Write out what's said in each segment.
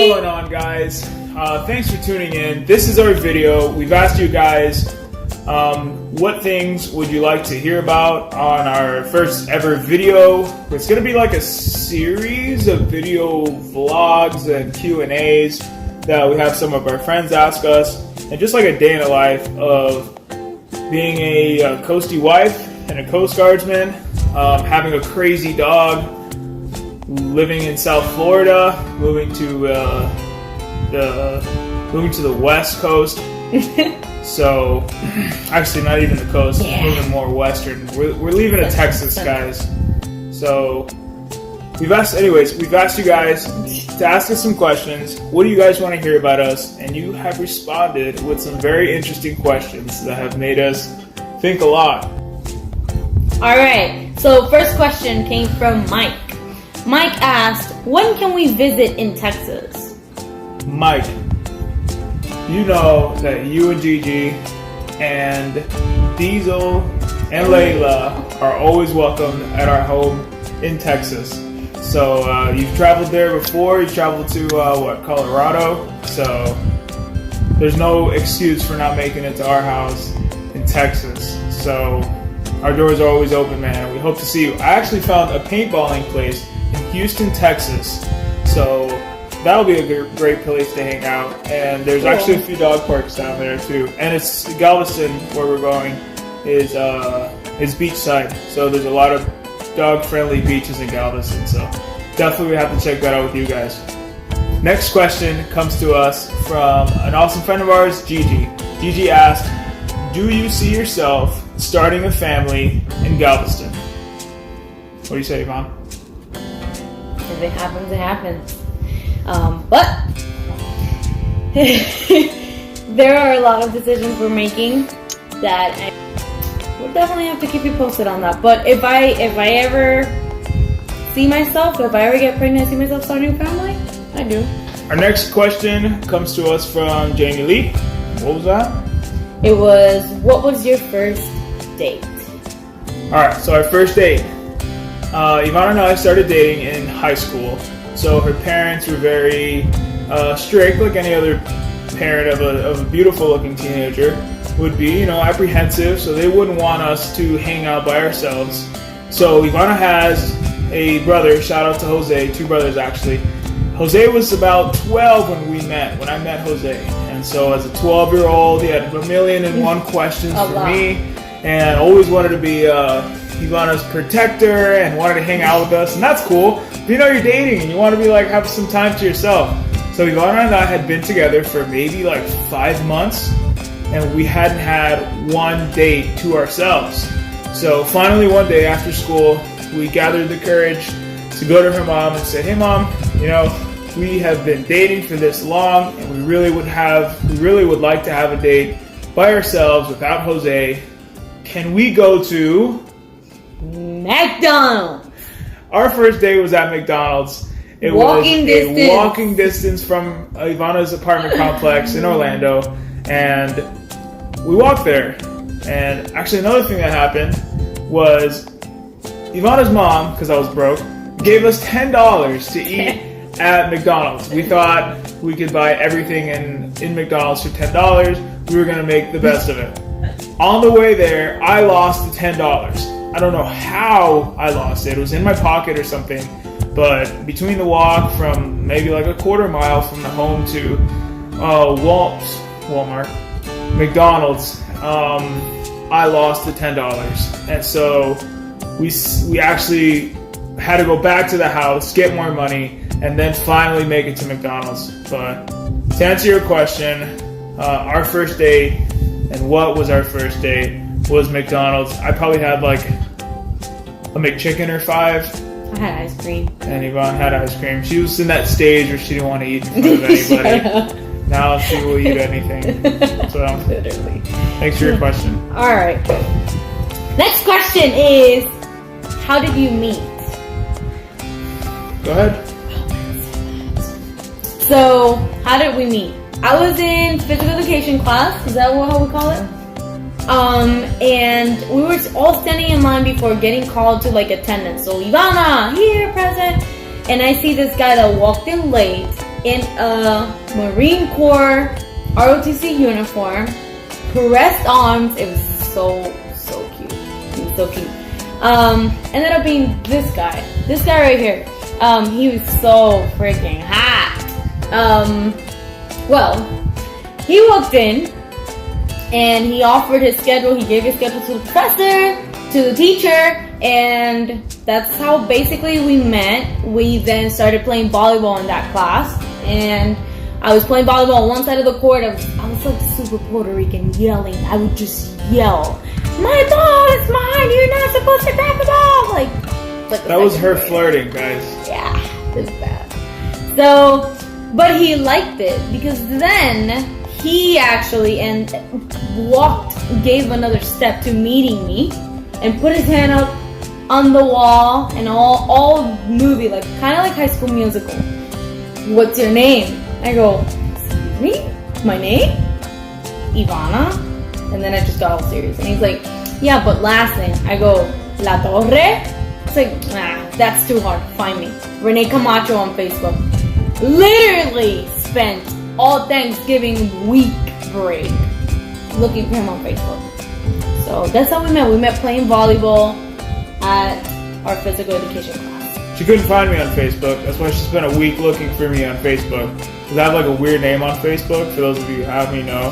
going on, guys? Thanks for tuning in. This is our video. We've asked you guys what things would you like to hear about on our first ever video. It's going to be like a series of video vlogs and Q&As that we have some of our friends ask us, and just like a day in the life of being a coastie wife and a Coast Guardsman, having a crazy dog, living in South Florida, moving to the West Coast. So, actually, not even the coast. Yeah. Moving more western. We're leaving to Texas, guys. So, we've asked you guys to ask us some questions. What do you guys want to hear about us? And you have responded with some very interesting questions that have made us think a lot. All right. So, first question came from Mike. Mike asked, "When can we visit in Texas?" Mike, you know that you and Gigi and Diesel and Layla are always welcome at our home in Texas. So you've traveled there before. You traveled to Colorado. So there's no excuse for not making it to our house in Texas. So our doors are always open, man. We hope to see you. I actually found a paintballing place in Houston, Texas. So that'll be a great place to hang out. And there's actually a few dog parks down there too. And it's Galveston, where we're going, is beachside. So there's a lot of dog-friendly beaches in Galveston. So definitely we have to check that out with you guys. Next question comes to us from an awesome friend of ours, Gigi. Gigi asked, "Do you see yourself starting a family in Galveston?" What do you say, Yvonne? If it happens, it happens. But there are a lot of decisions we're making that we'll definitely have to keep you posted on that. But if I ever get pregnant and see myself starting a family, I do. Our next question comes to us from Jamie Lee. What was that? It was, what was your first date? Alright, so our first date. Yvonne and I started dating in high school. So her parents were very strict, like any other parent of a beautiful-looking teenager would be, apprehensive. So they wouldn't want us to hang out by ourselves. So Ivana has a brother. Shout out to Jose. 2 brothers, actually. Jose was about 12 when I met Jose. And so as a 12-year-old, he had a million and one questions for me, and always wanted to be Ivana's protector and wanted to hang out with us, and that's cool. But you're dating and you want to be have some time to yourself. So Ivana and I had been together for maybe 5 months, and we hadn't had one date to ourselves. So finally one day after school, we gathered the courage to go to her mom and say, "Hey Mom, we have been dating for this long, and we really would like to have a date by ourselves without Jose. Can we go to McDonald's?" Our first date was at McDonald's. It was a walking distance from Ivana's apartment complex in Orlando, and we walked there. And actually another thing that happened was Ivana's mom, because I was broke, gave us $10 to eat at McDonald's. We thought we could buy everything in McDonald's for $10. We were going to make the best of it. On the way there, I lost the $10. I don't know how I lost it. It was in my pocket or something. But between the walk from maybe a quarter mile from the home to Walmart, McDonald's, I lost the $10. And so we actually had to go back to the house, get more money, and then finally make it to McDonald's. But to answer your question, our first date and what was our first date was McDonald's. I probably had a McChicken or 5. I had ice cream. And Yvonne had ice cream. She was in that stage where she didn't want to eat in front of anybody. Now she will eat anything. So, literally. Thanks for your question. All right. Next question is, how did you meet? Go ahead. So, how did we meet? I was in physical education class. Is that how we call it? And we were all standing in line before getting called to attendance. So Ivana, here, present. And I see this guy that walked in late in a Marine Corps ROTC uniform, pressed arms. It was so cute. He was so cute. Ended up being this guy right here. He was so freaking hot. Well, he walked in and he offered his schedule. He gave his schedule to the professor, to the teacher, and that's how basically we met. We then started playing volleyball in that class, and I was playing volleyball on one side of the court. I was like super Puerto Rican, yelling. I would just yell, "My ball is mine! You're not supposed to grab the ball!" Like that was her flirting, guys. Yeah, it was bad. So, but he liked it because then he actually gave another step to meeting me and put his hand up on the wall and all movie, like kind of like High School Musical. "What's your name?" I go, "Excuse me? My name? Ivana?" And then I just got all serious. And he's like, "Yeah, but last name." I go, "La Torre?" It's like, nah, that's too hard. Find me. Renee Camacho on Facebook. Literally spent all Thanksgiving week break looking for him on Facebook. So that's how we met. We met playing volleyball at our physical education class. She couldn't find me on Facebook. That's why she spent a week looking for me on Facebook. Because I have like a weird name on Facebook, for those of you who have me know.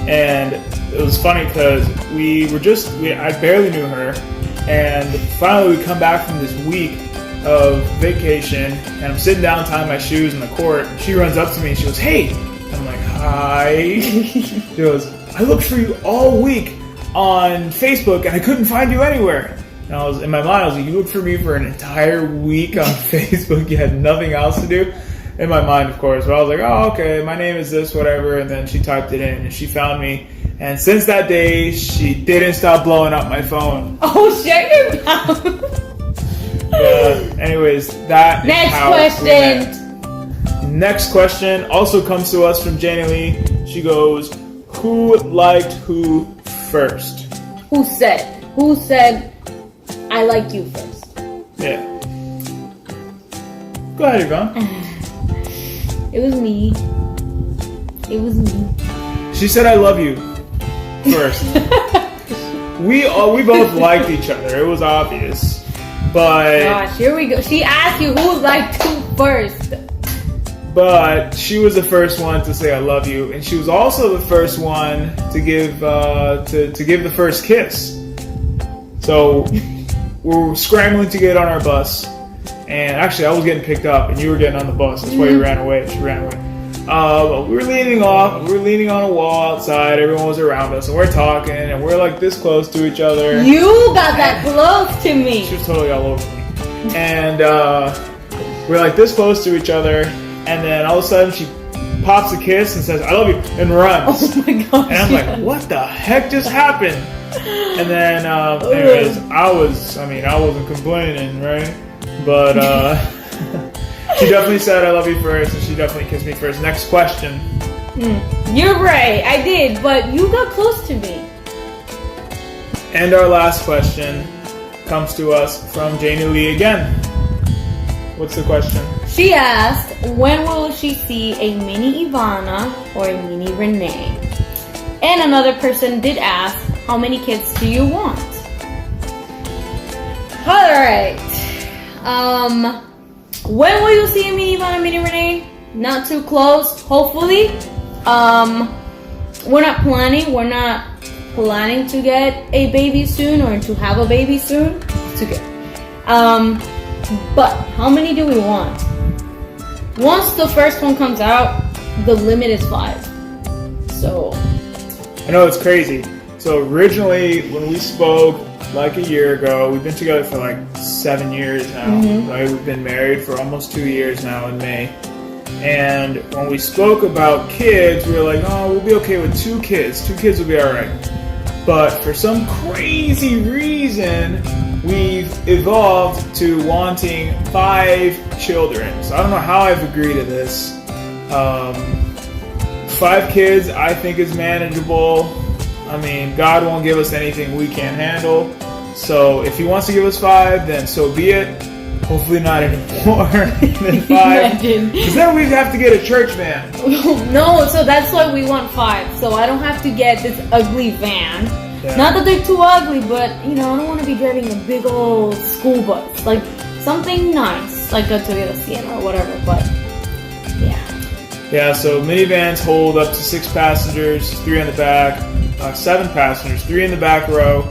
And it was funny because I barely knew her. And finally we come back from this week of vacation, and I'm sitting down tying my shoes in the court. And she runs up to me and she goes, "Hey." I'm like, "Hi." She goes, "I looked for you all week on Facebook and I couldn't find you anywhere." And I was in my mind, I was like, "You looked for me for an entire week on Facebook? You had nothing else to do?" In my mind, of course. But I was like, "Oh, okay, my name is this, whatever." And then she typed it in and she found me. And since that day, she didn't stop blowing up my phone. Oh, shut your mouth. Anyways, that Next is how question. we met. Next question also comes to us from Janie Lee. She goes, "Who liked who first?" Who said, "I like you first"? Yeah. Go ahead, Yvonne. It was me. She said, "I love you" first. we both liked each other. It was obvious. But Gosh, here we go. She asked you who liked who first. But she was the first one to say "I love you," and she was also the first one to give to give the first kiss. So we were scrambling to get on our bus, and actually I was getting picked up, and you were getting on the bus. That's why you ran away. She ran away. But we were leaning on a wall outside. Everyone was around us, and we're talking, and we're like this close to each other. You got that close to me. She was totally all over me, and we're like this close to each other. And then all of a sudden she pops a kiss and says, "I love you," and runs. Oh my gosh. And I'm like, what the heck just happened? And then, anyways, I wasn't complaining, right? But she definitely said "I love you" first, and she definitely kissed me first. Next question. You're right, I did, but you got close to me. And our last question comes to us from Janie Lee again. What's the question? She asked, when will she see a mini Ivana or a mini Renee? And another person did ask, how many kids do you want? Alright. When will you see a mini Ivana, mini Renee? Not too close, hopefully. We're not planning to get a baby soon or to have a baby soon. It's okay. But how many do we want? Once the first one comes out, the limit is 5. So I know it's crazy. So originally, when we spoke like a year ago, we've been together for like 7 years now. Right? We've been married for almost 2 years now in May. And when we spoke about kids, we were like, "Oh, we'll be okay with 2 kids. 2 kids will be all right." But for some crazy reason, we've evolved to wanting 5 children. So I don't know how I've agreed to this. 5 kids, I think, is manageable. I mean, God won't give us anything we can't handle. So if He wants to give us 5, then so be it. Hopefully not anymore than 5. Imagine. Because then we'd have to get a church van. No, so that's why we want 5. So I don't have to get this ugly van. Yeah. Not that they're too ugly, but I don't want to be driving a big old school bus. Like something nice, like a Toyota Sienna or whatever. But yeah. Yeah, so minivans hold up to 6 passengers, 3 in the back, 7 passengers, 3 in the back row,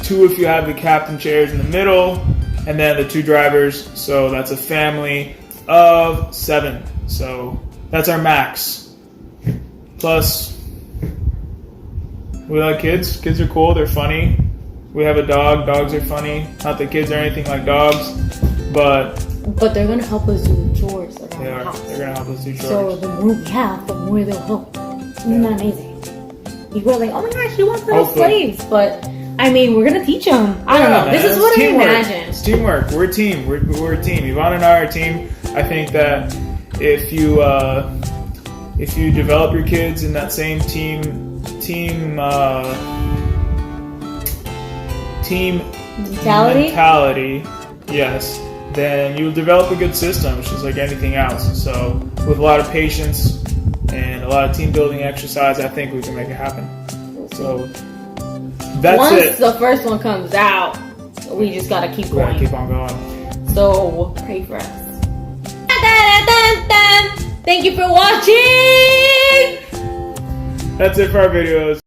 2 if you have the captain chairs in the middle, and then the 2 drivers. So that's a family of 7. So that's our max. Plus, we like kids. Kids are cool. They're funny. We have a dog. Dogs are funny. Not that kids are anything like dogs, but they're gonna help us do the chores around they the are. house. They're gonna help us do chores. So the more we have, the more they'll help. Isn't that amazing? People are like, oh my gosh, she wants little Hopefully. slaves, but I mean, we're gonna teach them. I don't know. Man, This is it's what I teamwork. imagine. It's teamwork. We're a team. We're a team. Yvonne and I are a team. I think that if you develop your kids in that same team mentality, yes, then you'll develop a good system. It's just like anything else. So with a lot of patience and a lot of team building exercise, I think we can make it happen. So that's Once it. the first one comes out, we just gotta keep We gotta going. keep on going. So pray for us. Thank you for watching. That's it for our videos.